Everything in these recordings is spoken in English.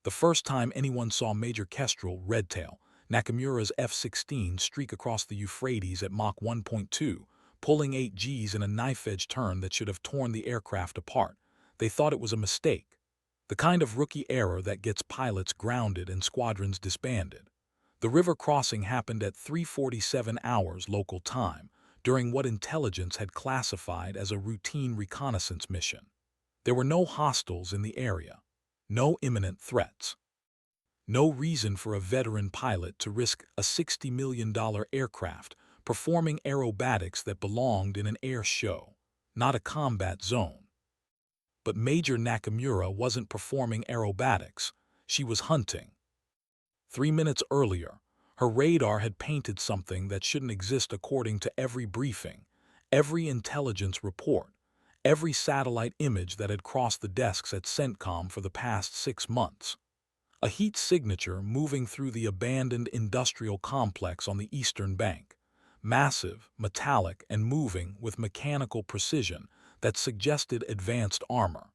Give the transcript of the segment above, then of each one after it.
The first time anyone saw Major Kestrel Redtail, Nakamura's F-16 streak across the Euphrates at Mach 1.2, pulling 8 Gs in a knife-edge turn that should have torn the aircraft apart, they thought it was a mistake. The kind of rookie error that gets pilots grounded and squadrons disbanded. The river crossing happened at 3:47 hours local time, during what intelligence had classified as a routine reconnaissance mission. There were no hostiles in the area, no imminent threats, no reason for a veteran pilot to risk a $60 million aircraft performing aerobatics that belonged in an air show, not a combat zone. But Major Nakamura wasn't performing aerobatics, she was hunting. 3 minutes earlier, her radar had painted something that shouldn't exist according to every briefing, every intelligence report, every satellite image that had crossed the desks at CENTCOM for the past 6 months. A heat signature moving through the abandoned industrial complex on the eastern bank, massive, metallic, and moving with mechanical precision that suggested advanced armor.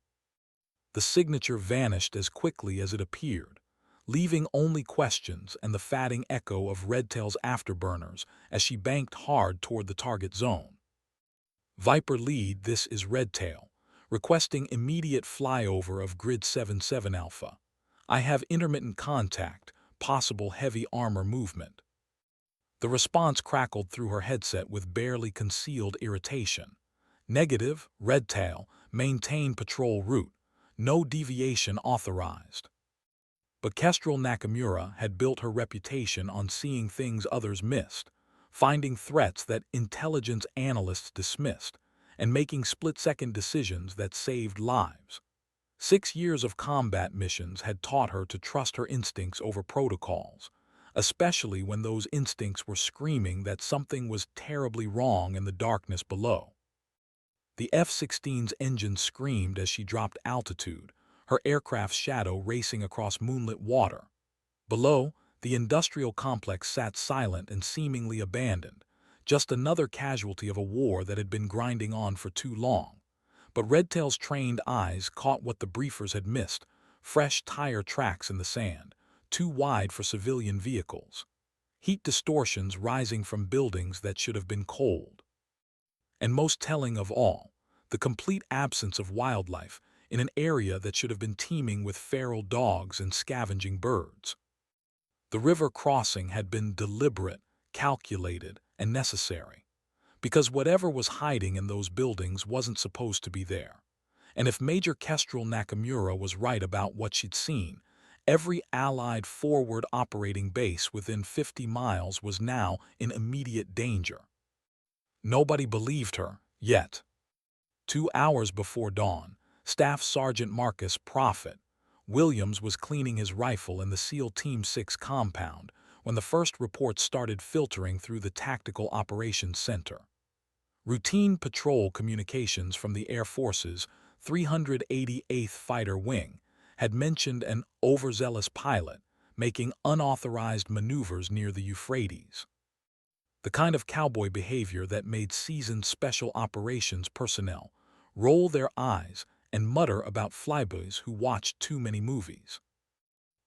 The signature vanished as quickly as it appeared, leaving only questions and the fatting echo of Redtail's afterburners as she banked hard toward the target zone. Viper lead, this is Redtail, requesting immediate flyover of Grid 77 Alpha. I have intermittent contact, possible heavy armor movement. The response crackled through her headset with barely concealed irritation. Negative, Redtail, maintain patrol route, no deviation authorized. But Kestrel Nakamura had built her reputation on seeing things others missed, finding threats that intelligence analysts dismissed, and making split-second decisions that saved lives. 6 years of combat missions had taught her to trust her instincts over protocols, especially when those instincts were screaming that something was terribly wrong in the darkness below. The F-16's engine screamed as she dropped altitude, her aircraft's shadow racing across moonlit water. Below, the industrial complex sat silent and seemingly abandoned, just another casualty of a war that had been grinding on for too long. But Redtail's trained eyes caught what the briefers had missed: fresh tire tracks in the sand, too wide for civilian vehicles. Heat distortions rising from buildings that should have been cold. And most telling of all, the complete absence of wildlife in an area that should have been teeming with feral dogs and scavenging birds. The river crossing had been deliberate, calculated, and necessary, because whatever was hiding in those buildings wasn't supposed to be there. And if Major Kestrel Nakamura was right about what she'd seen, every Allied forward operating base within 50 miles was now in immediate danger. Nobody believed her, yet. 2 hours before dawn, Staff Sergeant Marcus Prophet Williams was cleaning his rifle in the SEAL Team 6 compound when the first reports started filtering through the Tactical Operations Center. Routine patrol communications from the Air Force's 388th Fighter Wing had mentioned an overzealous pilot making unauthorized maneuvers near the Euphrates. The kind of cowboy behavior that made seasoned special operations personnel roll their eyes and mutter about flyboys who watched too many movies.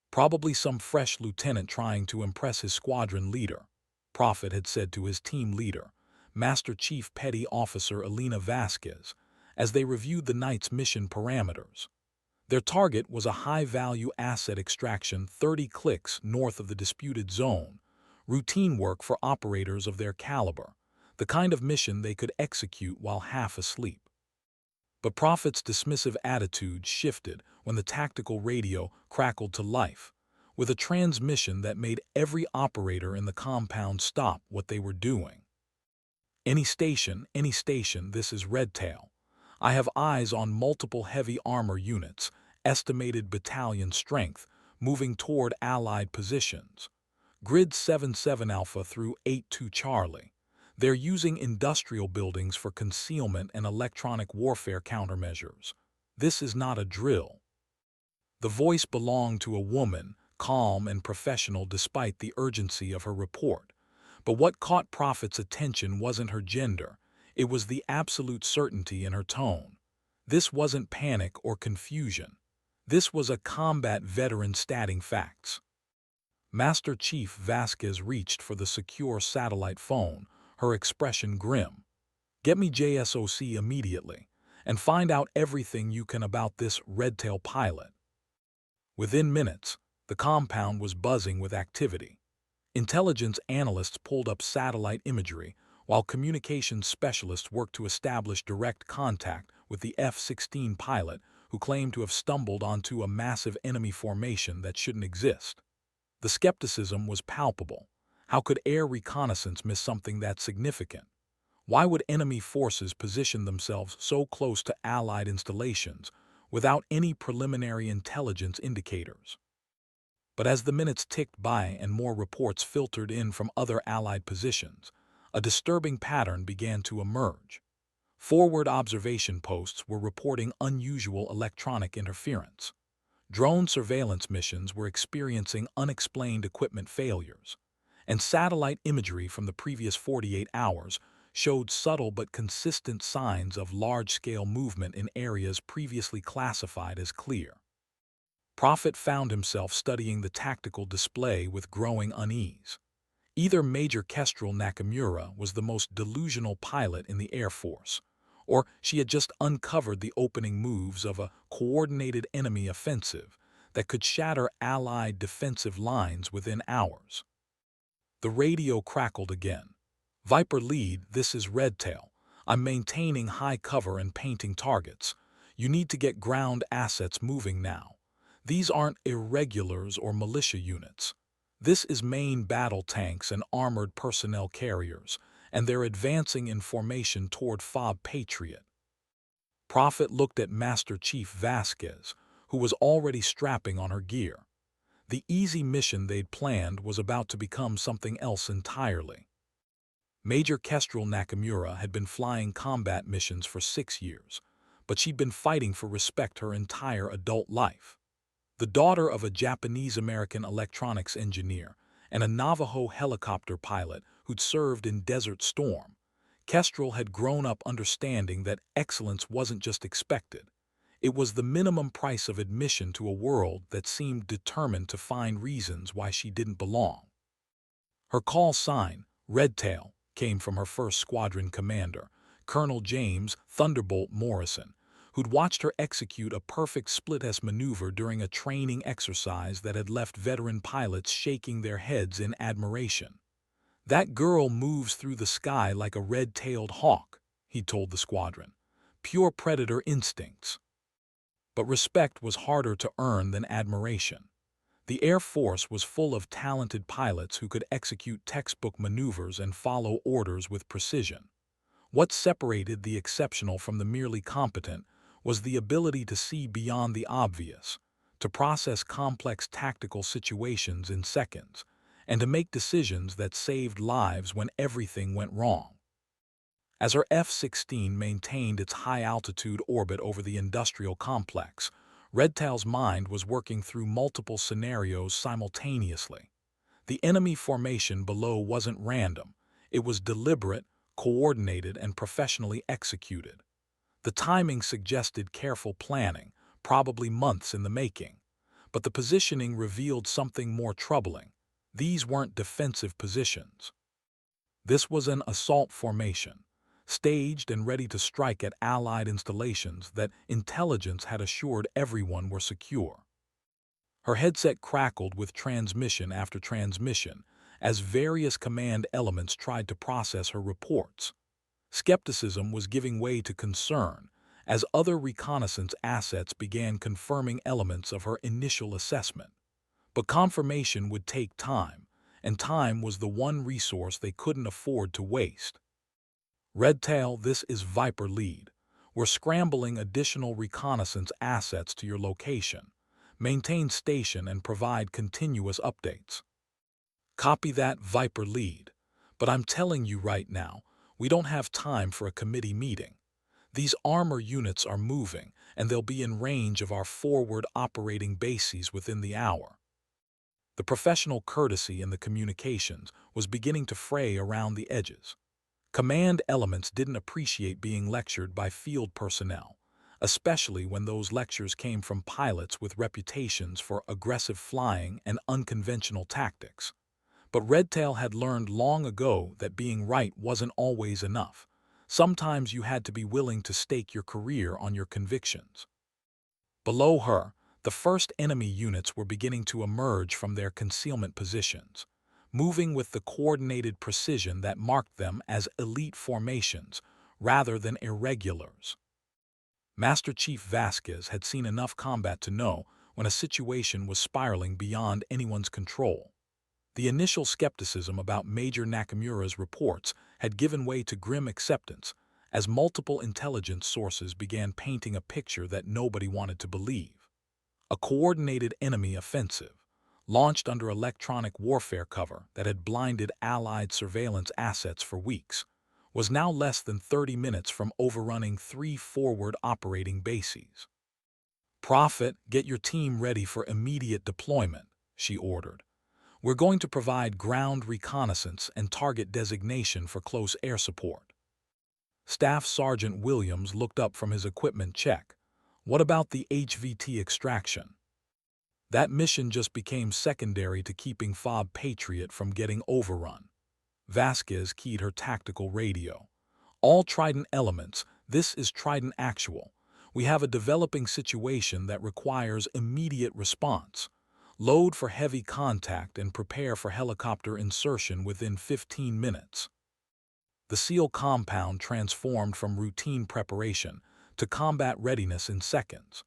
Probably some fresh lieutenant trying to impress his squadron leader, Prophet had said to his team leader, Master Chief Petty Officer Elena Vasquez, as they reviewed the night's mission parameters. Their target was a high-value asset extraction 30 clicks north of the disputed zone, routine work for operators of their caliber, the kind of mission they could execute while half asleep. But Prophet's dismissive attitude shifted when the tactical radio crackled to life, with a transmission that made every operator in the compound stop what they were doing. Any station, this is Redtail. I have eyes on multiple heavy armor units, estimated battalion strength, moving toward Allied positions. Grid 77 Alpha through 82 Charlie. They're using industrial buildings for concealment and electronic warfare countermeasures. This is not a drill. The voice belonged to a woman, calm and professional despite the urgency of her report. But what caught Prophet's attention wasn't her gender, it was the absolute certainty in her tone. This wasn't panic or confusion. This was a combat veteran stating facts. Master Chief Vasquez reached for the secure satellite phone, her expression grim. Get me JSOC immediately, and find out everything you can about this red-tail pilot. Within minutes, the compound was buzzing with activity. Intelligence analysts pulled up satellite imagery, while communications specialists worked to establish direct contact with the F-16 pilot who claimed to have stumbled onto a massive enemy formation that shouldn't exist. The skepticism was palpable. How could air reconnaissance miss something that significant? Why would enemy forces position themselves so close to Allied installations without any preliminary intelligence indicators? But as the minutes ticked by and more reports filtered in from other Allied positions, a disturbing pattern began to emerge. Forward observation posts were reporting unusual electronic interference. Drone surveillance missions were experiencing unexplained equipment failures, and satellite imagery from the previous 48 hours showed subtle but consistent signs of large-scale movement in areas previously classified as clear. Prophet found himself studying the tactical display with growing unease. Either Major Kestrel Nakamura was the most delusional pilot in the Air Force, or she had just uncovered the opening moves of a coordinated enemy offensive that could shatter Allied defensive lines within hours. The radio crackled again. "Viper lead, this is Redtail. I'm maintaining high cover and painting targets. You need to get ground assets moving now. These aren't irregulars or militia units. This is main battle tanks and armored personnel carriers, and they're advancing in formation toward Fob Patriot." Prophet looked at Master Chief Vasquez, who was already strapping on her gear. The easy mission they'd planned was about to become something else entirely. Major Kestrel Nakamura had been flying combat missions for 6 years, but she'd been fighting for respect her entire adult life. The daughter of a Japanese-American electronics engineer and a Navajo helicopter pilot who'd served in Desert Storm, Kestrel had grown up understanding that excellence wasn't just expected. It was the minimum price of admission to a world that seemed determined to find reasons why she didn't belong. Her call sign, Redtail, came from her first squadron commander, Colonel James "Thunderbolt" Morrison, who'd watched her execute a perfect split-S maneuver during a training exercise that had left veteran pilots shaking their heads in admiration. "That girl moves through the sky like a red-tailed hawk," he told the squadron. "Pure predator instincts." But respect was harder to earn than admiration. The Air Force was full of talented pilots who could execute textbook maneuvers and follow orders with precision. What separated the exceptional from the merely competent was the ability to see beyond the obvious, to process complex tactical situations in seconds, and to make decisions that saved lives when everything went wrong. As her F-16 maintained its high-altitude orbit over the industrial complex, Redtail's mind was working through multiple scenarios simultaneously. The enemy formation below wasn't random. It was deliberate, coordinated, and professionally executed. The timing suggested careful planning, probably months in the making. But the positioning revealed something more troubling. These weren't defensive positions. This was an assault formation, staged and ready to strike at Allied installations that intelligence had assured everyone were secure. Her headset crackled with transmission after transmission as various command elements tried to process her reports. Skepticism was giving way to concern as other reconnaissance assets began confirming elements of her initial assessment. But confirmation would take time, and time was the one resource they couldn't afford to waste. "Redtail, this is Viper lead. We're scrambling additional reconnaissance assets to your location. Maintain station and provide continuous updates." "Copy that, Viper lead. But I'm telling you right now, we don't have time for a committee meeting. These armor units are moving, and they'll be in range of our forward operating bases within the hour." The professional courtesy in the communications was beginning to fray around the edges. Command elements didn't appreciate being lectured by field personnel. especially when those lectures came from pilots with reputations for aggressive flying and unconventional tactics. But Redtail had learned long ago that being right wasn't always enough. Sometimes you had to be willing to stake your career on your convictions. Below her, the first enemy units were beginning to emerge from their concealment positions, moving with the coordinated precision that marked them as elite formations rather than irregulars. Master Chief Vasquez had seen enough combat to know when a situation was spiraling beyond anyone's control. The initial skepticism about Major Nakamura's reports had given way to grim acceptance as multiple intelligence sources began painting a picture that nobody wanted to believe. A coordinated enemy offensive, launched under electronic warfare cover that had blinded Allied surveillance assets for weeks, was now less than 30 minutes from overrunning 3 forward operating bases. "Prophet, get your team ready for immediate deployment," she ordered. "We're going to provide ground reconnaissance and target designation for close air support." Staff Sergeant Williams looked up from his equipment check. "What about the HVT extraction?" That mission just became secondary to keeping FOB Patriot from getting overrun. Vasquez keyed her tactical radio. "All Trident elements, this is Trident Actual. We have a developing situation that requires immediate response. Load for heavy contact and prepare for helicopter insertion within 15 minutes." The SEAL compound transformed from routine preparation to combat readiness in seconds.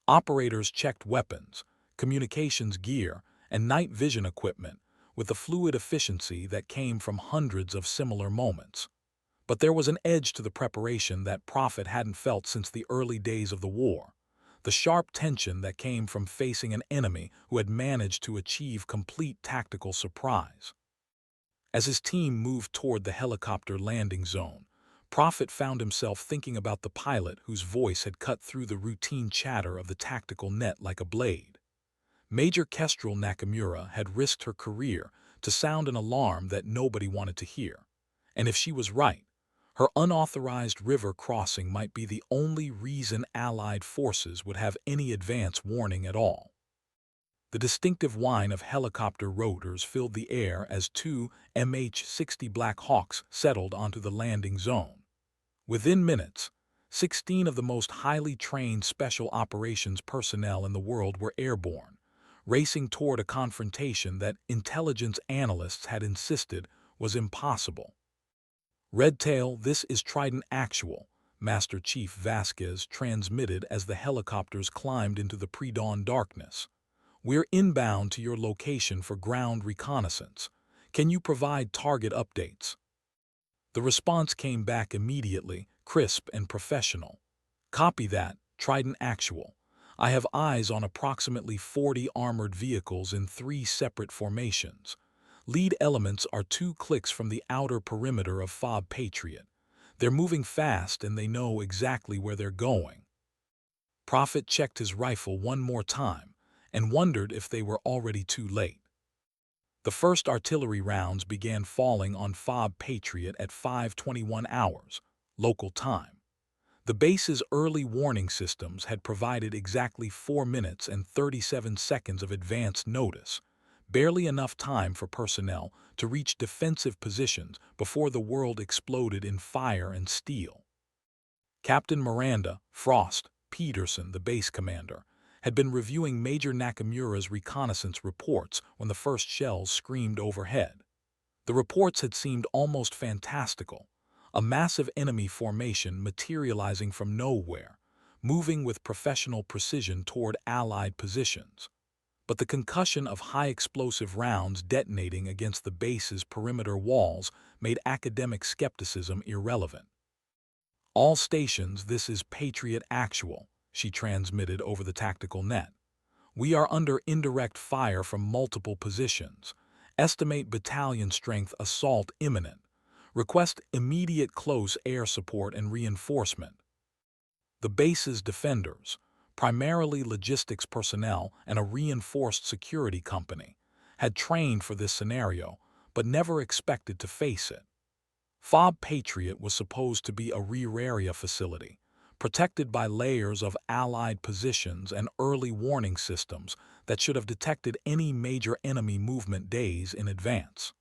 Operators checked weapons, communications gear, and night vision equipment with the fluid efficiency that came from hundreds of similar moments. But there was an edge to the preparation that Prophet hadn't felt since the early days of the war. The sharp tension that came from facing an enemy who had managed to achieve complete tactical surprise. As his team moved toward the helicopter landing zone, Prophet found himself thinking about the pilot whose voice had cut through the routine chatter of the tactical net like a blade. Major Kestrel Nakamura had risked her career to sound an alarm that nobody wanted to hear. And if she was right, her unauthorized river crossing might be the only reason Allied forces would have any advance warning at all. The distinctive whine of helicopter rotors filled the air as 2 MH-60 Black Hawks settled onto the landing zone. Within minutes, 16 of the most highly trained special operations personnel in the world were airborne, racing toward a confrontation that intelligence analysts had insisted was impossible. "Redtail, this is Trident Actual," Master Chief Vasquez transmitted as the helicopters climbed into the pre-dawn darkness. "We're inbound to your location for ground reconnaissance. Can you provide target updates?" The response came back immediately, crisp and professional. "Copy that, Trident Actual. I have eyes on approximately 40 armored vehicles in 3 separate formations. Lead elements are 2 clicks from the outer perimeter of FOB Patriot. They're moving fast and they know exactly where they're going." Prophet checked his rifle one more time and wondered if they were already too late. The first artillery rounds began falling on FOB Patriot at 5:21 hours, local time. The base's early warning systems had provided exactly 4 minutes and 37 seconds of advance notice, barely enough time for personnel to reach defensive positions before the world exploded in fire and steel. Captain Miranda Frost Peterson, the base commander, had been reviewing Major Nakamura's reconnaissance reports when the first shells screamed overhead. The reports had seemed almost fantastical, a massive enemy formation materializing from nowhere, moving with professional precision toward Allied positions. But the concussion of high-explosive rounds detonating against the base's perimeter walls made academic skepticism irrelevant. "All stations, this is Patriot Actual," she transmitted over the tactical net. "We are under indirect fire from multiple positions. Estimate battalion strength assault imminent. Request immediate close air support and reinforcement." The base's defenders, primarily logistics personnel and a reinforced security company, had trained for this scenario but never expected to face it. FOB Patriot was supposed to be a rear area facility, protected by layers of Allied positions and early warning systems that should have detected any major enemy movement days in advance.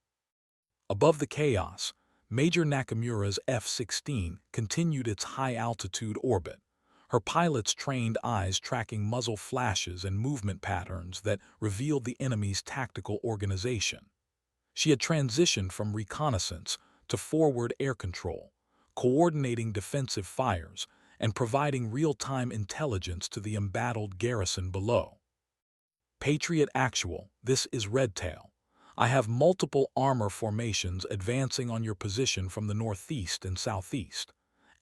Above the chaos, Major Nakamura's F-16 continued its high-altitude orbit, her pilot's trained eyes tracking muzzle flashes and movement patterns that revealed the enemy's tactical organization. She had transitioned from reconnaissance to forward air control, coordinating defensive fires and providing real-time intelligence to the embattled garrison below. Patriot Actual, this is Redtail. I have multiple armor formations advancing on your position from the northeast and southeast.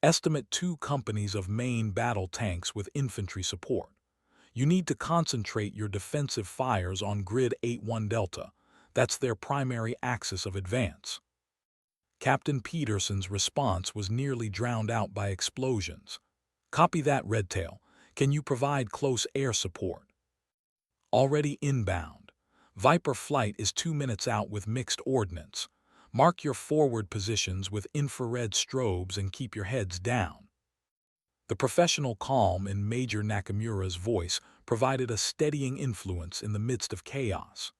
Estimate 2 companies of main battle tanks with infantry support. You need to concentrate your defensive fires on Grid 81 Delta. That's their primary axis of advance. Captain Peterson's response was nearly drowned out by explosions. Copy that, Redtail. Can you provide close air support? Already inbound. Viper flight is 2 minutes out with mixed ordnance. Mark your forward positions with infrared strobes and keep your heads down. The professional calm in Major Nakamura's voice provided a steadying influence in the midst of chaos.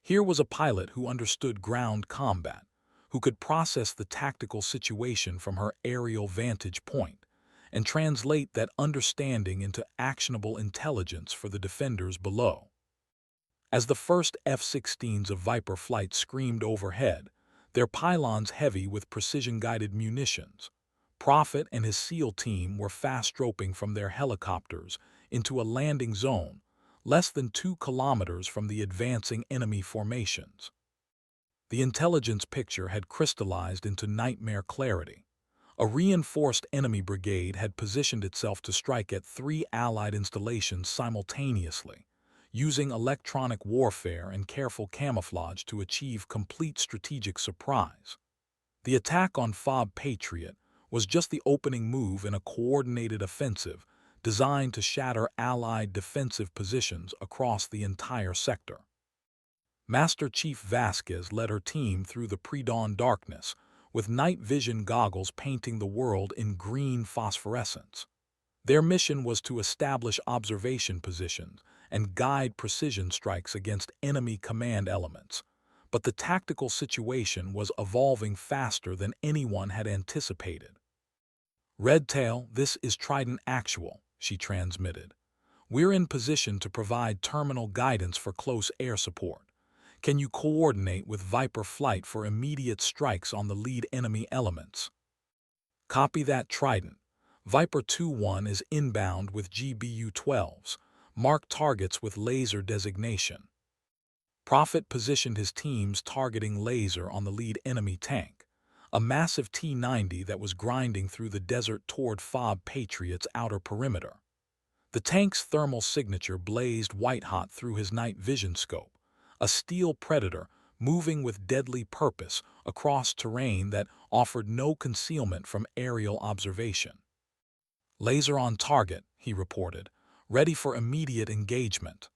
Here was a pilot who understood ground combat, who could process the tactical situation from her aerial vantage point, and translate that understanding into actionable intelligence for the defenders below. As the first F-16s of Viper flight screamed overhead, their pylons heavy with precision-guided munitions, Prophet and his SEAL team were fast-roping from their helicopters into a landing zone less than 2 kilometers from the advancing enemy formations. The intelligence picture had crystallized into nightmare clarity. A reinforced enemy brigade had positioned itself to strike at 3 Allied installations simultaneously, using electronic warfare and careful camouflage to achieve complete strategic surprise. The attack on FOB Patriot was just the opening move in a coordinated offensive designed to shatter Allied defensive positions across the entire sector. Master Chief Vasquez led her team through the pre-dawn darkness, with night vision goggles painting the world in green phosphorescence. Their mission was to establish observation positions and guide precision strikes against enemy command elements, but the tactical situation was evolving faster than anyone had anticipated. Redtail, this is Trident Actual, she transmitted. We're in position to provide terminal guidance for close air support. Can you coordinate with Viper flight for immediate strikes on the lead enemy elements? Copy that, Trident. Viper 2-1 is inbound with GBU-12s. Mark targets with laser designation. Prophet positioned his teams targeting laser on the lead enemy tank, a massive T-90 that was grinding through the desert toward FOB Patriot's outer perimeter. The tank's thermal signature blazed white-hot through his night vision scope, a steel predator moving with deadly purpose across terrain that offered no concealment from aerial observation. Laser on target, he reported, ready for immediate engagement.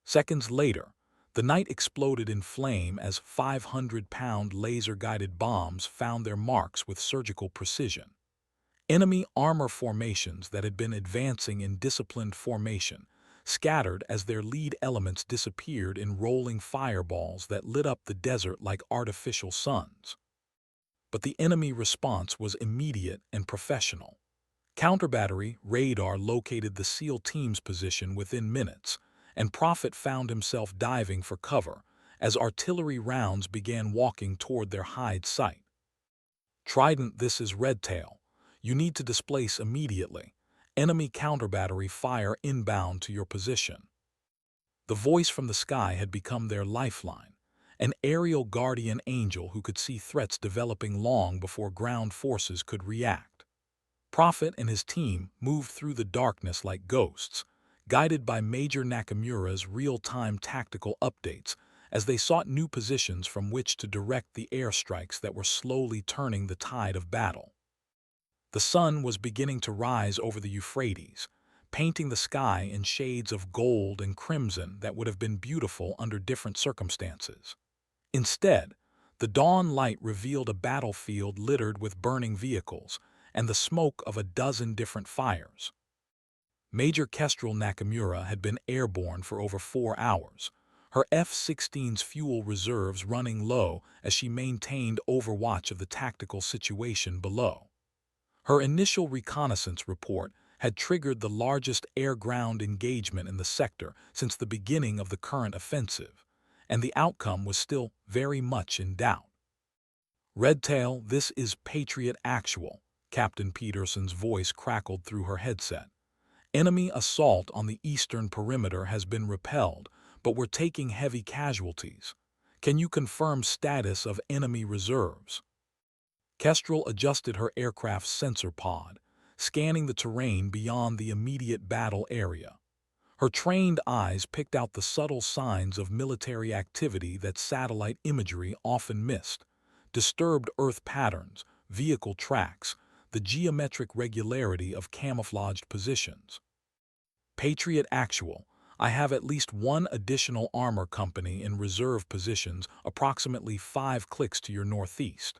Seconds later, the night exploded in flame as 500-pound laser-guided bombs found their marks with surgical precision. Enemy armor formations that had been advancing in disciplined formation scattered as their lead elements disappeared in rolling fireballs that lit up the desert like artificial suns. But the enemy response was immediate and professional. Counterbattery radar located the SEAL team's position within minutes, and Prophet found himself diving for cover as artillery rounds began walking toward their hide site. Trident, this is Redtail. You need to displace immediately. Enemy counterbattery fire inbound to your position. The voice from the sky had become their lifeline, an aerial guardian angel who could see threats developing long before ground forces could react. Prophet and his team moved through the darkness like ghosts, guided by Major Nakamura's real-time tactical updates as they sought new positions from which to direct the airstrikes that were slowly turning the tide of battle. The sun was beginning to rise over the Euphrates, painting the sky in shades of gold and crimson that would have been beautiful under different circumstances. Instead, the dawn light revealed a battlefield littered with burning vehicles and the smoke of a dozen different fires. Major Kestrel Nakamura had been airborne for over 4 hours, her F-16's fuel reserves running low as she maintained overwatch of the tactical situation below. Her initial reconnaissance report had triggered the largest air-ground engagement in the sector since the beginning of the current offensive, and the outcome was still very much in doubt. "Redtail, this is Patriot Actual," Captain Peterson's voice crackled through her headset. "Enemy assault on the eastern perimeter has been repelled, but we're taking heavy casualties. Can you confirm status of enemy reserves?" Kestrel adjusted her aircraft's sensor pod, scanning the terrain beyond the immediate battle area. Her trained eyes picked out the subtle signs of military activity that satellite imagery often missed: disturbed Earth patterns, vehicle tracks, the geometric regularity of camouflaged positions. "Patriot Actual, I have at least one additional armor company in reserve positions approximately 5 clicks to your northeast.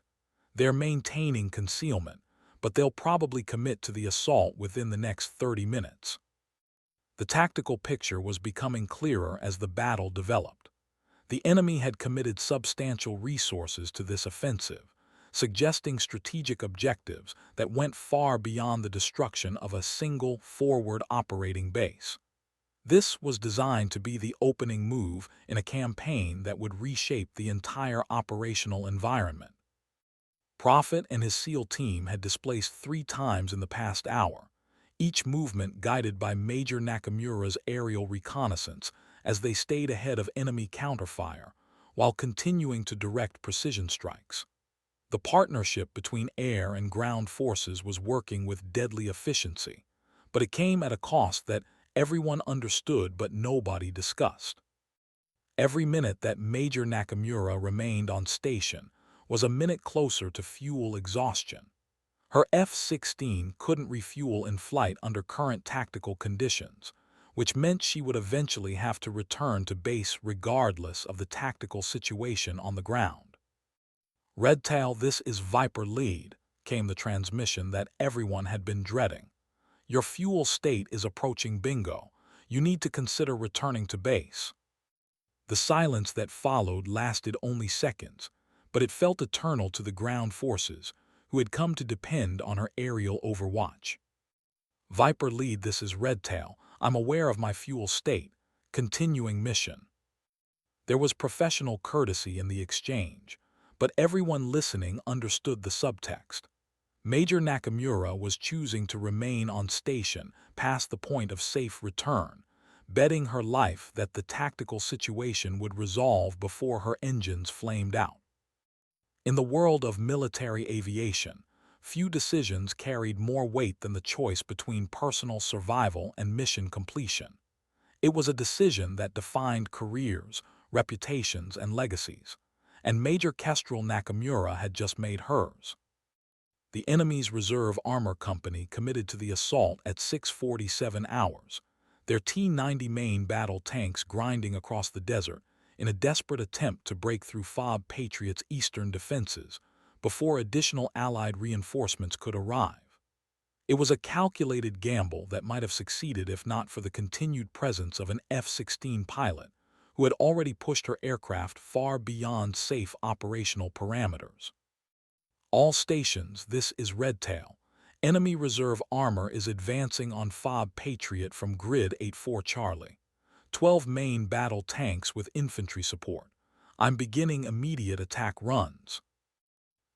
They're maintaining concealment, but they'll probably commit to the assault within the next 30 minutes. The tactical picture was becoming clearer as the battle developed. The enemy had committed substantial resources to this offensive, suggesting strategic objectives that went far beyond the destruction of a single forward operating base. This was designed to be the opening move in a campaign that would reshape the entire operational environment. Prophet and his SEAL team had displaced 3 times in the past hour, each movement guided by Major Nakamura's aerial reconnaissance as they stayed ahead of enemy counterfire while continuing to direct precision strikes. The partnership between air and ground forces was working with deadly efficiency, but it came at a cost that everyone understood but nobody discussed. Every minute that Major Nakamura remained on station was a minute closer to fuel exhaustion. Her F-16 couldn't refuel in flight under current tactical conditions, which meant she would eventually have to return to base regardless of the tactical situation on the ground. "Redtail, this is Viper Lead," came the transmission that everyone had been dreading. "Your fuel state is approaching bingo. You need to consider returning to base." The silence that followed lasted only seconds, but it felt eternal to the ground forces, who had come to depend on her aerial overwatch. "Viper Lead, this is Redtail. I'm aware of my fuel state. Continuing mission." There was professional courtesy in the exchange, but everyone listening understood the subtext. Major Nakamura was choosing to remain on station past the point of safe return, betting her life that the tactical situation would resolve before her engines flamed out. In the world of military aviation, few decisions carried more weight than the choice between personal survival and mission completion. It was a decision that defined careers, reputations, and legacies, and Major Kestrel Nakamura had just made hers. The enemy's reserve armor company committed to the assault at 6:47 hours, their T-90 main battle tanks grinding across the desert in a desperate attempt to break through FOB Patriot's eastern defenses before additional Allied reinforcements could arrive. It was a calculated gamble that might have succeeded if not for the continued presence of an F-16 pilot who had already pushed her aircraft far beyond safe operational parameters. "All stations, this is Redtail. Enemy reserve armor is advancing on FOB Patriot from Grid 84 Charlie. 12 main battle tanks with infantry support. I'm beginning immediate attack runs."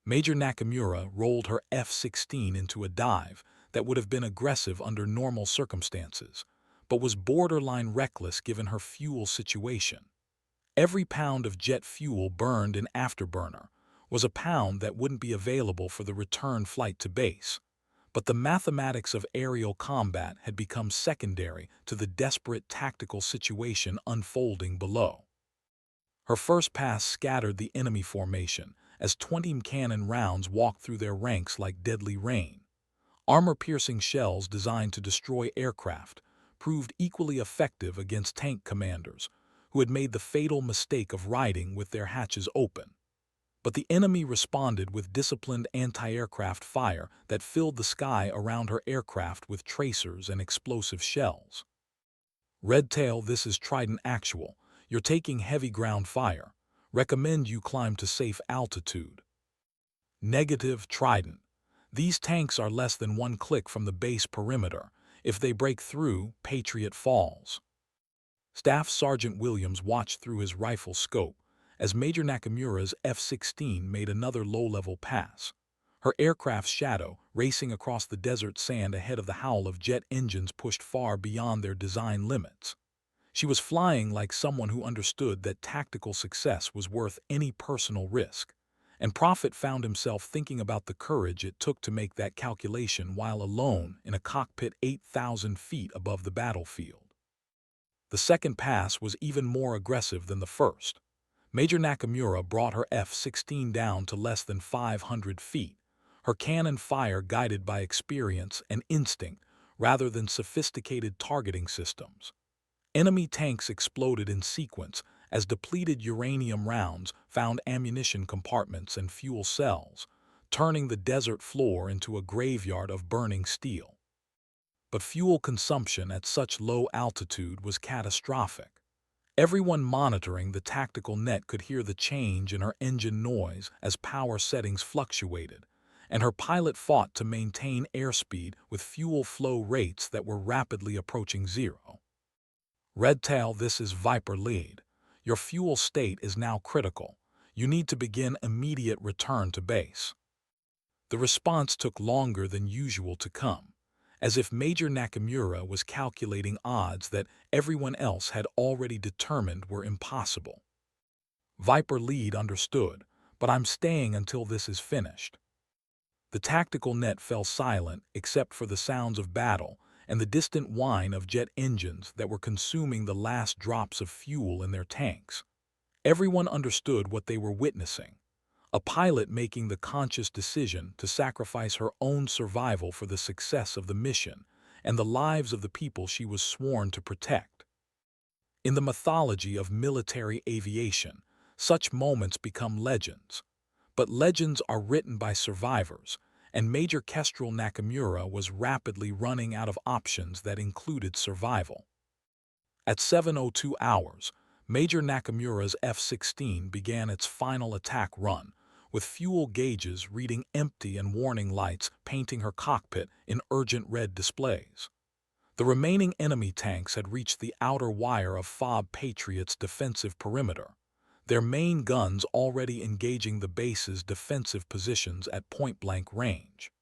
Major Nakamura rolled her F-16 into a dive that would have been aggressive under normal circumstances, but was borderline reckless given her fuel situation. Every pound of jet fuel burned in afterburner was a pound that wouldn't be available for the return flight to base. But the mathematics of aerial combat had become secondary to the desperate tactical situation unfolding below. Her first pass scattered the enemy formation as 20 cannon rounds walked through their ranks like deadly rain. Armor-piercing shells designed to destroy aircraft proved equally effective against tank commanders who had made the fatal mistake of riding with their hatches open. But the enemy responded with disciplined anti-aircraft fire that filled the sky around her aircraft with tracers and explosive shells. Redtail, this is Trident Actual. You're taking heavy ground fire. Recommend you climb to safe altitude. Negative, Trident. These tanks are less than 1 click from the base perimeter. If they break through, Patriot falls. Staff Sergeant Williams watched through his rifle scope as Major Nakamura's F-16 made another low-level pass. Her aircraft's shadow, racing across the desert sand ahead of the howl of jet engines, pushed far beyond their design limits. She was flying like someone who understood that tactical success was worth any personal risk. And Prophet found himself thinking about the courage it took to make that calculation while alone in a cockpit 8,000 feet above the battlefield. The second pass was even more aggressive than the first. Major Nakamura brought her F-16 down to less than 500 feet, her cannon fire guided by experience and instinct rather than sophisticated targeting systems. Enemy tanks exploded in sequence as depleted uranium rounds found ammunition compartments and fuel cells, turning the desert floor into a graveyard of burning steel. But fuel consumption at such low altitude was catastrophic. Everyone monitoring the tactical net could hear the change in her engine noise as power settings fluctuated, and her pilot fought to maintain airspeed with fuel flow rates that were rapidly approaching zero. Redtail, this is Viper Lead. Your fuel state is now critical. You need to begin immediate return to base. The response took longer than usual to come, as if Major Nakamura was calculating odds that everyone else had already determined were impossible. Viper Lead understood, but I'm staying until this is finished. The tactical net fell silent except for the sounds of battle and the distant whine of jet engines that were consuming the last drops of fuel in their tanks. Everyone understood what they were witnessing: a pilot making the conscious decision to sacrifice her own survival for the success of the mission and the lives of the people she was sworn to protect. In the mythology of military aviation, such moments become legends. But legends are written by survivors, and Major Kestrel Nakamura was rapidly running out of options that included survival. At 7:02 hours, Major Nakamura's F-16 began its final attack run, with fuel gauges reading empty and warning lights painting her cockpit in urgent red displays. The remaining enemy tanks had reached the outer wire of FOB Patriot's defensive perimeter, their main guns already engaging the base's defensive positions at point-blank range.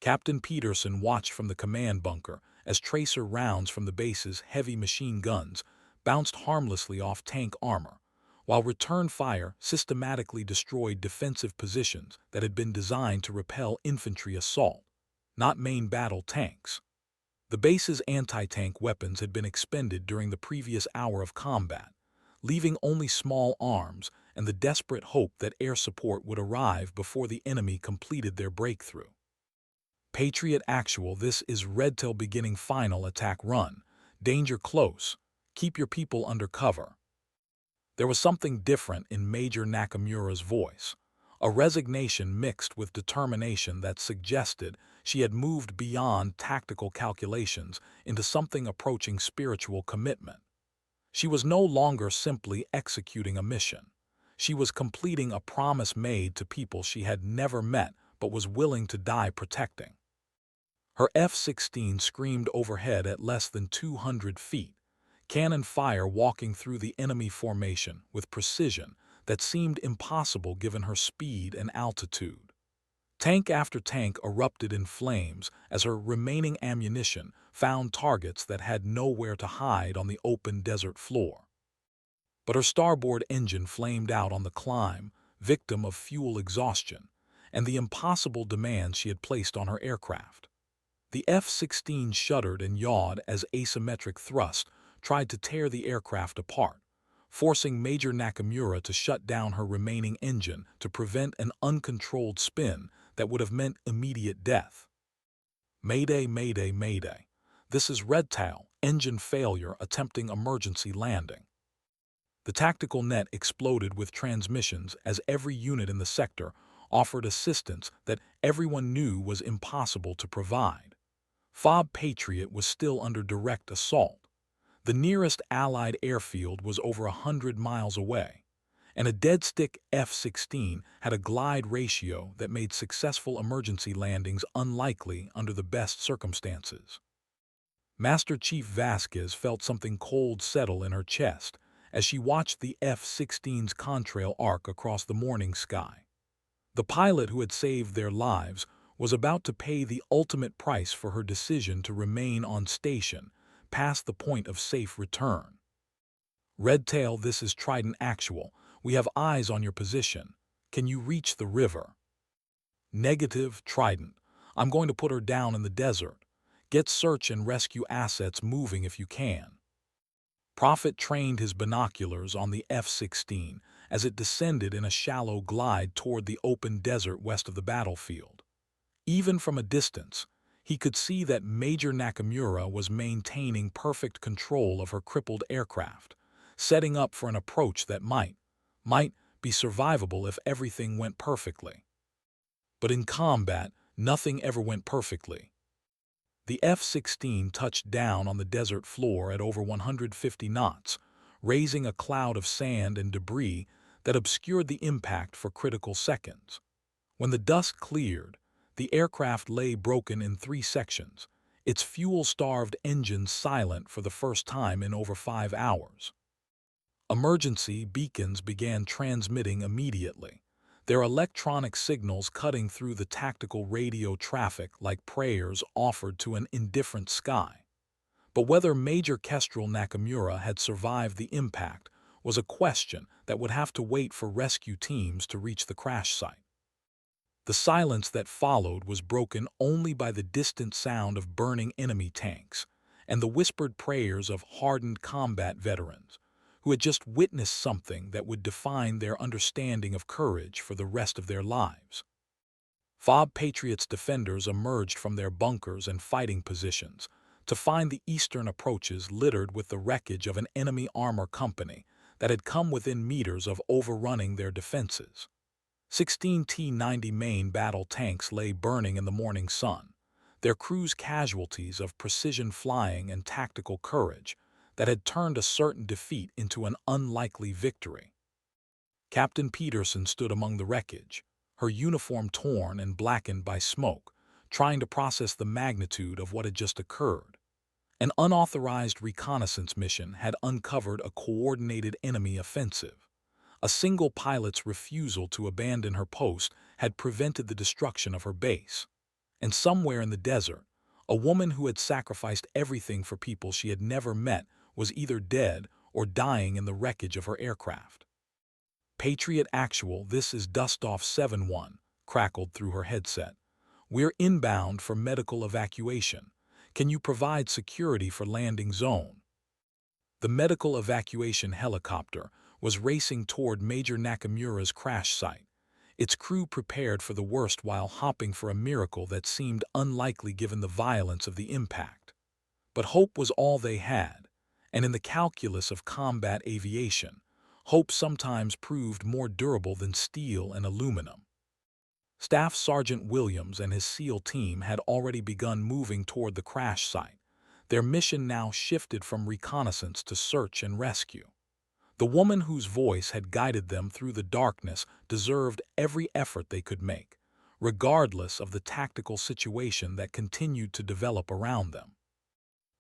Captain Peterson watched from the command bunker as tracer rounds from the base's heavy machine guns bounced harmlessly off tank armor, while return fire systematically destroyed defensive positions that had been designed to repel infantry assault, not main battle tanks. The base's anti-tank weapons had been expended during the previous hour of combat, leaving only small arms and the desperate hope that air support would arrive before the enemy completed their breakthrough. Patriot Actual, this is Redtail beginning final attack run. Danger close. Keep your people under cover. There was something different in Major Nakamura's voice, a resignation mixed with determination that suggested she had moved beyond tactical calculations into something approaching spiritual commitment. She was no longer simply executing a mission. She was completing a promise made to people she had never met but was willing to die protecting. Her F-16 screamed overhead at less than 200 feet, cannon fire walking through the enemy formation with precision that seemed impossible given her speed and altitude. Tank after tank erupted in flames as her remaining ammunition found targets that had nowhere to hide on the open desert floor. But her starboard engine flamed out on the climb, victim of fuel exhaustion and the impossible demands she had placed on her aircraft. The F-16 shuddered and yawed as asymmetric thrust tried to tear the aircraft apart, forcing Major Nakamura to shut down her remaining engine to prevent an uncontrolled spin that would have meant immediate death. Mayday, mayday, mayday. This is Redtail, engine failure attempting emergency landing. The tactical net exploded with transmissions as every unit in the sector offered assistance that everyone knew was impossible to provide. Fob Patriot was still under direct assault. The nearest Allied airfield was over 100 miles away, and a dead-stick F-16 had a glide ratio that made successful emergency landings unlikely under the best circumstances. Master Chief Vasquez felt something cold settle in her chest as she watched the F-16's contrail arc across the morning sky. The pilot who had saved their lives was about to pay the ultimate price for her decision to remain on station past the point of safe return. Redtail, this is Trident Actual. We have eyes on your position. Can you reach the river? Negative, Trident. I'm going to put her down in the desert. Get search and rescue assets moving if you can. Prophet trained his binoculars on the F-16 as it descended in a shallow glide toward the open desert west of the battlefield. Even from a distance, he could see that Major Nakamura was maintaining perfect control of her crippled aircraft, setting up for an approach that might be survivable if everything went perfectly. But in combat, nothing ever went perfectly. The F-16 touched down on the desert floor at over 150 knots, raising a cloud of sand and debris that obscured the impact for critical seconds. When the dust cleared, the aircraft lay broken in 3 sections, its fuel-starved engines silent for the first time in over 5 hours. Emergency beacons began transmitting immediately, their electronic signals cutting through the tactical radio traffic like prayers offered to an indifferent sky. But whether Major Kestrel Nakamura had survived the impact was a question that would have to wait for rescue teams to reach the crash site. The silence that followed was broken only by the distant sound of burning enemy tanks and the whispered prayers of hardened combat veterans who had just witnessed something that would define their understanding of courage for the rest of their lives. Fob Patriot's defenders emerged from their bunkers and fighting positions to find the eastern approaches littered with the wreckage of an enemy armor company that had come within meters of overrunning their defenses. 16 T-90 main battle tanks lay burning in the morning sun, their crews casualties of precision flying and tactical courage that had turned a certain defeat into an unlikely victory. Captain Peterson stood among the wreckage, her uniform torn and blackened by smoke, trying to process the magnitude of what had just occurred. An unauthorized reconnaissance mission had uncovered a coordinated enemy offensive. A single pilot's refusal to abandon her post had prevented the destruction of her base. And somewhere in the desert, a woman who had sacrificed everything for people she had never met was either dead or dying in the wreckage of her aircraft. Patriot Actual, this is Dustoff 7-1, crackled through her headset. We're inbound for medical evacuation. Can you provide security for landing zone? The medical evacuation helicopter was racing toward Major Nakamura's crash site, its crew prepared for the worst while hoping for a miracle that seemed unlikely given the violence of the impact. But hope was all they had, and in the calculus of combat aviation, hope sometimes proved more durable than steel and aluminum. Staff Sergeant Williams and his SEAL team had already begun moving toward the crash site. Their mission now shifted from reconnaissance to search and rescue. The woman whose voice had guided them through the darkness deserved every effort they could make, regardless of the tactical situation that continued to develop around them.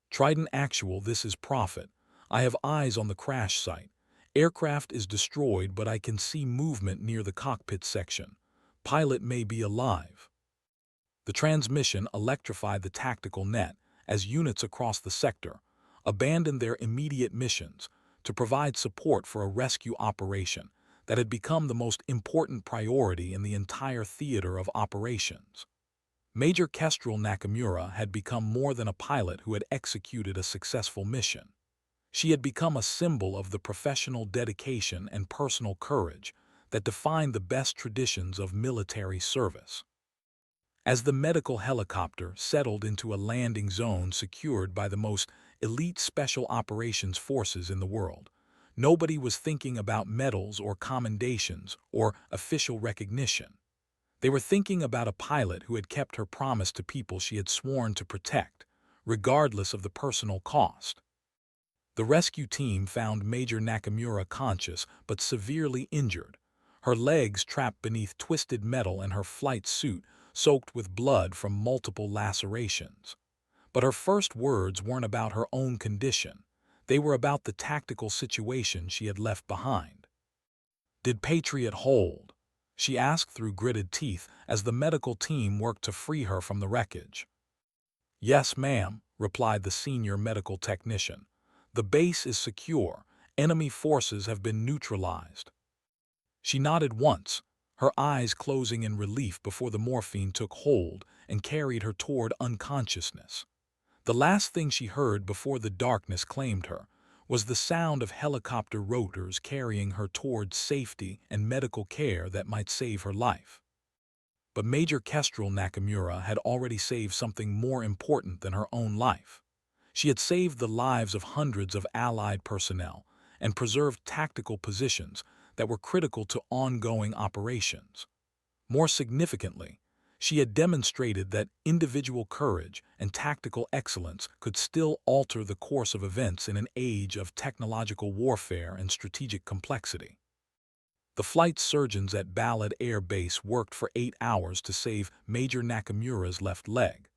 Trident Actual, this is Prophet. I have eyes on the crash site. Aircraft is destroyed, but I can see movement near the cockpit section. Pilot may be alive. The transmission electrified the tactical net as units across the sector abandoned their immediate missions to provide support for a rescue operation that had become the most important priority in the entire theater of operations. Major Kestrel Nakamura had become more than a pilot who had executed a successful mission. She had become a symbol of the professional dedication and personal courage that defined the best traditions of military service. As the medical helicopter settled into a landing zone secured by the most elite special operations forces in the world, Nobody was thinking about medals or commendations or official recognition. They were thinking about a pilot who had kept her promise to people she had sworn to protect, regardless of the personal cost. The rescue team found Major Nakamura conscious but severely injured, her legs trapped beneath twisted metal and her flight suit soaked with blood from multiple lacerations. But her first words weren't about her own condition. They were about the tactical situation she had left behind. "Did Patriot hold?" she asked through gritted teeth as the medical team worked to free her from the wreckage. "Yes, ma'am," replied the senior medical technician. "The base is secure. Enemy forces have been neutralized." She nodded once, her eyes closing in relief before the morphine took hold and carried her toward unconsciousness. The last thing she heard before the darkness claimed her was the sound of helicopter rotors carrying her toward safety and medical care that might save her life. But Major Kestrel Nakamura had already saved something more important than her own life. She had saved the lives of hundreds of Allied personnel and preserved tactical positions that were critical to ongoing operations. More significantly, she had demonstrated that individual courage and tactical excellence could still alter the course of events in an age of technological warfare and strategic complexity. The flight surgeons at Balad Air Base worked for 8 hours to save Major Nakamura's left leg,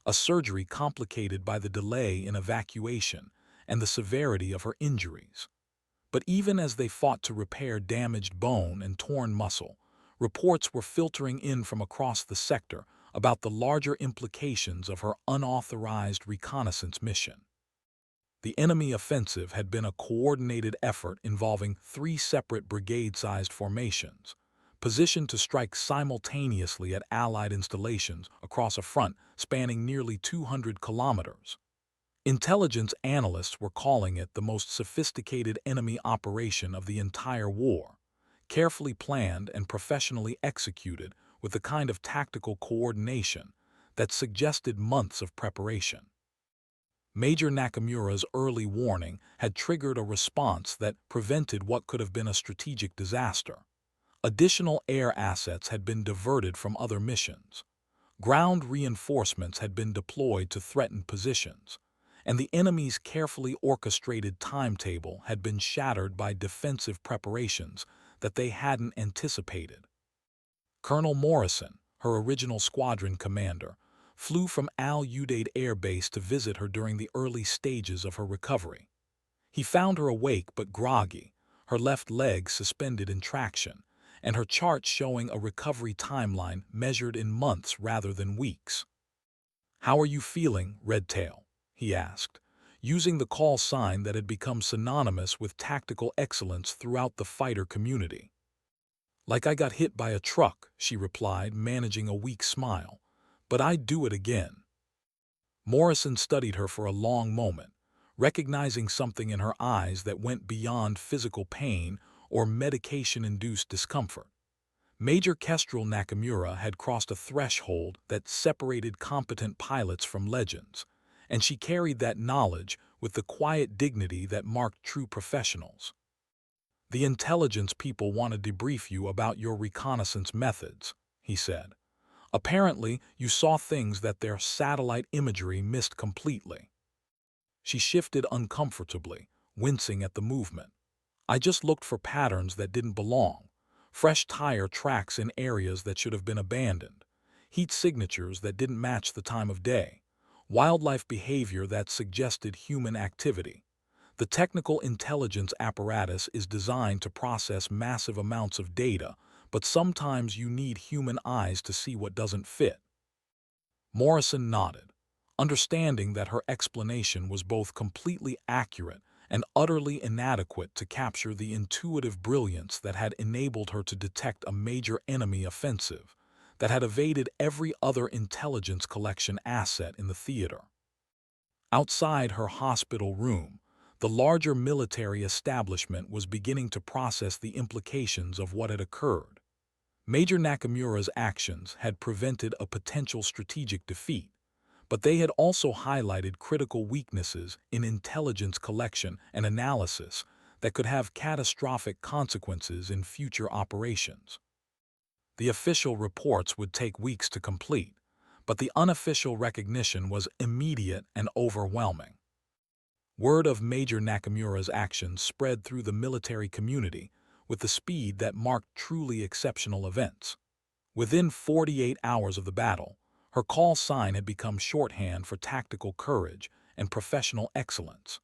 a surgery complicated by the delay in evacuation and the severity of her injuries. But even as they fought to repair damaged bone and torn muscle, reports were filtering in from across the sector about the larger implications of her unauthorized reconnaissance mission. The enemy offensive had been a coordinated effort involving 3 separate brigade-sized formations, positioned to strike simultaneously at Allied installations across a front spanning nearly 200 kilometers. Intelligence analysts were calling it the most sophisticated enemy operation of the entire war, carefully planned and professionally executed with the kind of tactical coordination that suggested months of preparation. Major Nakamura's early warning had triggered a response that prevented what could have been a strategic disaster. Additional air assets had been diverted from other missions. Ground reinforcements had been deployed to threatened positions, and the enemy's carefully orchestrated timetable had been shattered by defensive preparations that they hadn't anticipated. Colonel Morrison, her original squadron commander, flew from Al Udeid Air Base to visit her during the early stages of her recovery. He found her awake but groggy, her left leg suspended in traction, and her chart showing a recovery timeline measured in months rather than weeks. "How are you feeling, Redtail?" he asked, using the call sign that had become synonymous with tactical excellence throughout the fighter community. "Like I got hit by a truck," she replied, managing a weak smile. "But I'd do it again." Morrison studied her for a long moment, recognizing something in her eyes that went beyond physical pain or medication-induced discomfort. Major Kestrel Nakamura had crossed a threshold that separated competent pilots from legends, and she carried that knowledge with the quiet dignity that marked true professionals. "The intelligence people want to debrief you about your reconnaissance methods," he said. "Apparently, you saw things that their satellite imagery missed completely." She shifted uncomfortably, wincing at the movement. "I just looked for patterns that didn't belong. Fresh tire tracks in areas that should have been abandoned. Heat signatures that didn't match the time of day. Wildlife behavior that suggested human activity. The technical intelligence apparatus is designed to process massive amounts of data, but sometimes you need human eyes to see what doesn't fit." Morrison nodded, understanding that her explanation was both completely accurate and utterly inadequate to capture the intuitive brilliance that had enabled her to detect a major enemy offensive that had evaded every other intelligence collection asset in the theater. Outside her hospital room, the larger military establishment was beginning to process the implications of what had occurred. Major Nakamura's actions had prevented a potential strategic defeat, but they had also highlighted critical weaknesses in intelligence collection and analysis that could have catastrophic consequences in future operations. The official reports would take weeks to complete, but the unofficial recognition was immediate and overwhelming. Word of Major Nakamura's actions spread through the military community with the speed that marked truly exceptional events. Within 48 hours of the battle, her call sign had become shorthand for tactical courage and professional excellence.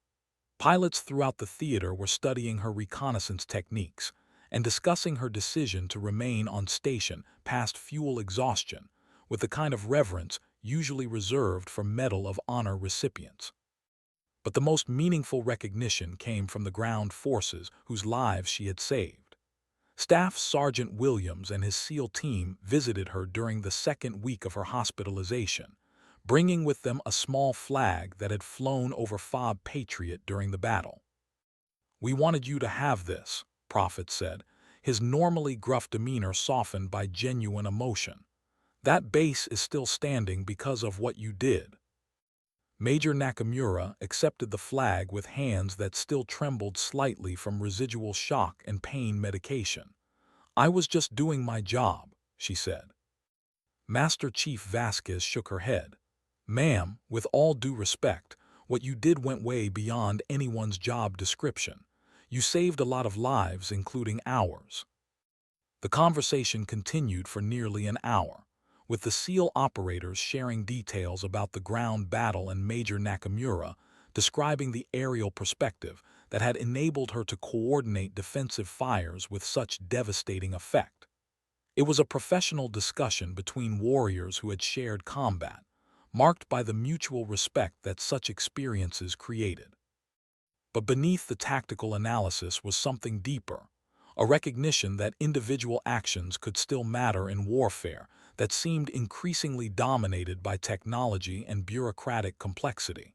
Pilots throughout the theater were studying her reconnaissance techniques and discussing her decision to remain on station past fuel exhaustion with the kind of reverence usually reserved for Medal of Honor recipients. But the most meaningful recognition came from the ground forces whose lives she had saved. Staff Sergeant Williams and his SEAL team visited her during the second week of her hospitalization, bringing with them a small flag that had flown over Fob Patriot during the battle. "We wanted you to have this," Prophet said, his normally gruff demeanor softened by genuine emotion. "That base is still standing because of what you did." Major Nakamura accepted the flag with hands that still trembled slightly from residual shock and pain medication. "I was just doing my job," she said. Master Chief Vasquez shook her head. "Ma'am, with all due respect, what you did went way beyond anyone's job description. You saved a lot of lives, including ours." The conversation continued for nearly an hour, with the SEAL operators sharing details about the ground battle and Major Nakamura describing the aerial perspective that had enabled her to coordinate defensive fires with such devastating effect. It was a professional discussion between warriors who had shared combat, marked by the mutual respect that such experiences created. But beneath the tactical analysis was something deeper, a recognition that individual actions could still matter in warfare that seemed increasingly dominated by technology and bureaucratic complexity.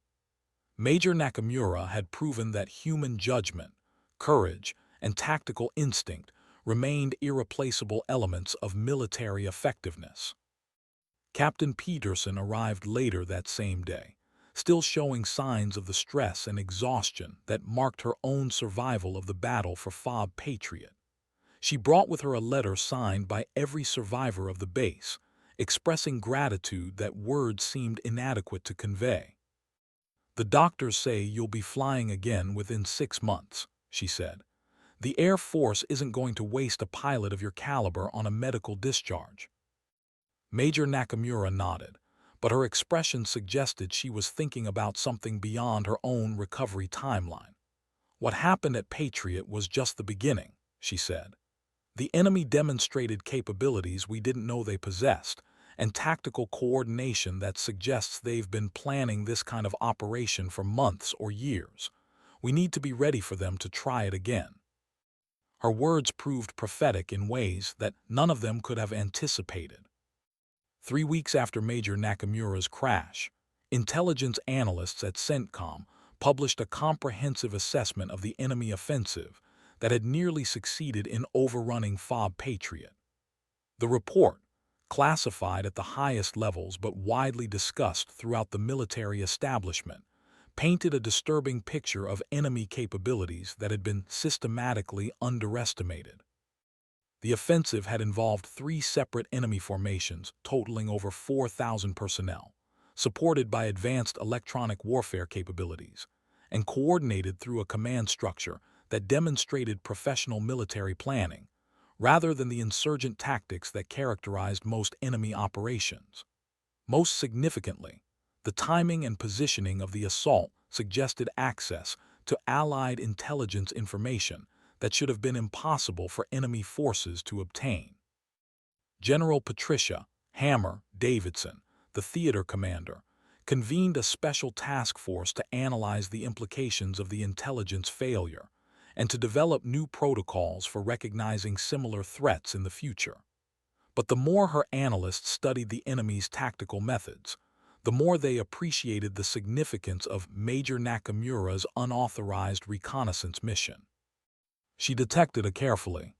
Major Nakamura had proven that human judgment, courage, and tactical instinct remained irreplaceable elements of military effectiveness. Captain Peterson arrived later that same day, still showing signs of the stress and exhaustion that marked her own survival of the battle for Fob Patriot. She brought with her a letter signed by every survivor of the base, expressing gratitude that words seemed inadequate to convey. "The doctors say you'll be flying again within 6 months," she said. "The Air Force isn't going to waste a pilot of your caliber on a medical discharge." Major Nakamura nodded, but her expression suggested she was thinking about something beyond her own recovery timeline. "What happened at Patriot was just the beginning," she said. "The enemy demonstrated capabilities we didn't know they possessed, and tactical coordination that suggests they've been planning this kind of operation for months or years. We need to be ready for them to try it again." Her words proved prophetic in ways that none of them could have anticipated. 3 weeks after Major Nakamura's crash, intelligence analysts at CENTCOM published a comprehensive assessment of the enemy offensive that had nearly succeeded in overrunning Fob Patriot. The report, classified at the highest levels but widely discussed throughout the military establishment, painted a disturbing picture of enemy capabilities that had been systematically underestimated. The offensive had involved 3 separate enemy formations totaling over 4,000 personnel, supported by advanced electronic warfare capabilities, and coordinated through a command structure that demonstrated professional military planning, rather than the insurgent tactics that characterized most enemy operations. Most significantly, the timing and positioning of the assault suggested access to Allied intelligence information that should have been impossible for enemy forces to obtain. General Patricia Hammer Davidson, the theater commander, convened a special task force to analyze the implications of the intelligence failure and to develop new protocols for recognizing similar threats in the future. But the more her analysts studied the enemy's tactical methods, the more they appreciated the significance of Major Nakamura's unauthorized reconnaissance mission. She detected a carefully